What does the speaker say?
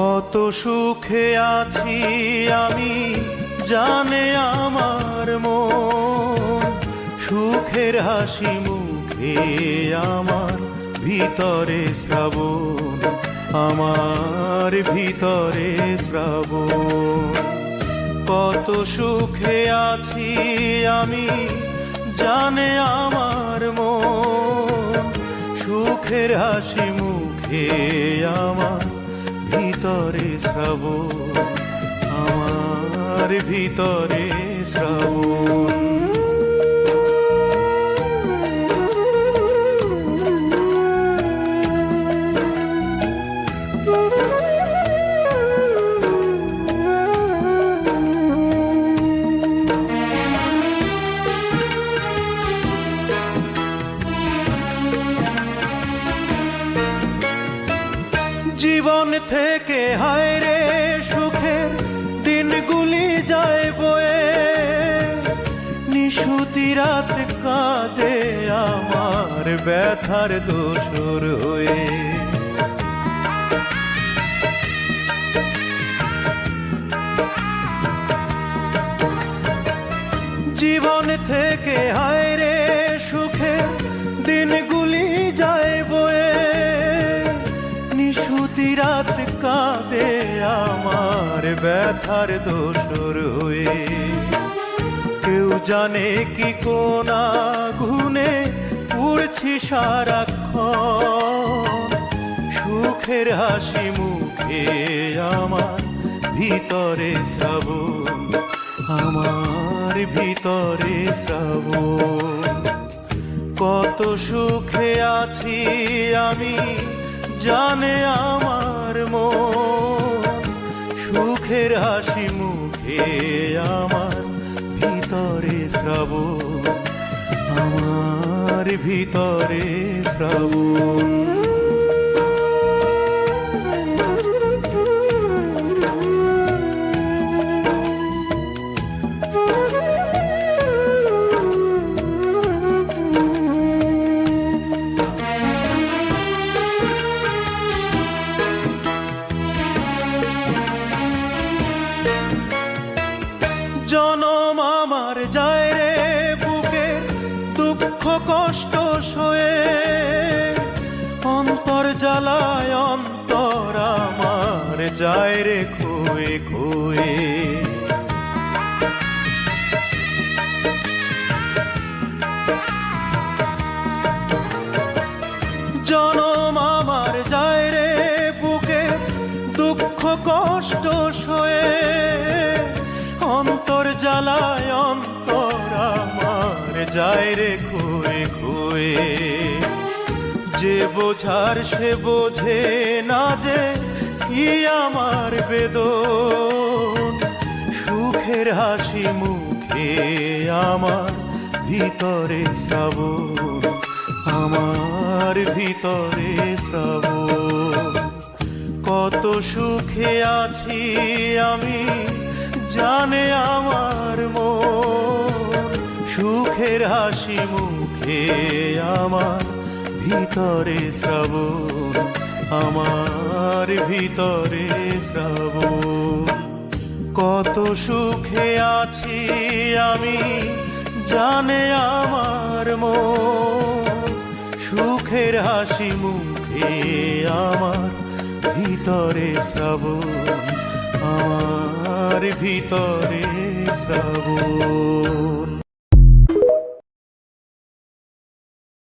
কত সুখে আছি আমি জানে আমার মন, সুখের হাসি মুখে আমার ভিতরে শ্রাবণ, আমার ভিতরে শ্রাবণ। কত সুখে আছি আমি জানে আমার মন, সুখের হাসি মুখে আমার ভিতরে শ্রাবণ, আমার ভিতরে শ্রাবণ। জীবন থেকে হায় রে সুখের দিনগুলি যায় বয়ে, নিশুতি রাত কাঁদে আমার ব্যথার দোসর হয়ে। জীবন থেকে হায় রে সুখের দিনগুলি যায় বয়ে, নিশুতি রাত কাঁদে আমার ব্যথার দোসর হয়ে। কেউ জানে কি কোন আগুনে পুড়ছি সারাক্ষণ, সুখের হাসি মুখে আমার ভিতরে শ্রাবণ, আমার ভিতরে শ্রাবণ। কত সুখে আছি আমি জানে আমার মন, সুখের হাসি মুখে আমার ভিতরে শ্রাবণ, আমার ভিতরে শ্রাবণ। জনম আমার যায় রে বুকে দুঃখ কষ্ট সয়ে, অন্তর জ্বালায় অন্তর আমার যায় রে খোয়ে খোয়ে। জনম আমার যায় রে বুকে দুঃখ কষ্ট সয়ে, অন্তর জ্বালায় অন্তর আমার যায় রে খোয়ে খোয়ে। যে বোঝার সে বোঝে না যে কি আমার বেদন, সুখের হাসি মুখে আমার ভিতরে শ্রাবণ, আমার ভিতরে শ্রাবণ। কত সুখে আছি আমি জানে আমার মন, সুখের হাসি মুখে আমার ভিতরে শ্রাবণ, আমার ভিতরে শ্রাবণ। কত সুখে আছি আমি জানে আমার মন, সুখের হাসি মুখে আমার ভিতরে শ্রাবণ, আমার ভিতরে শ্রাবণ।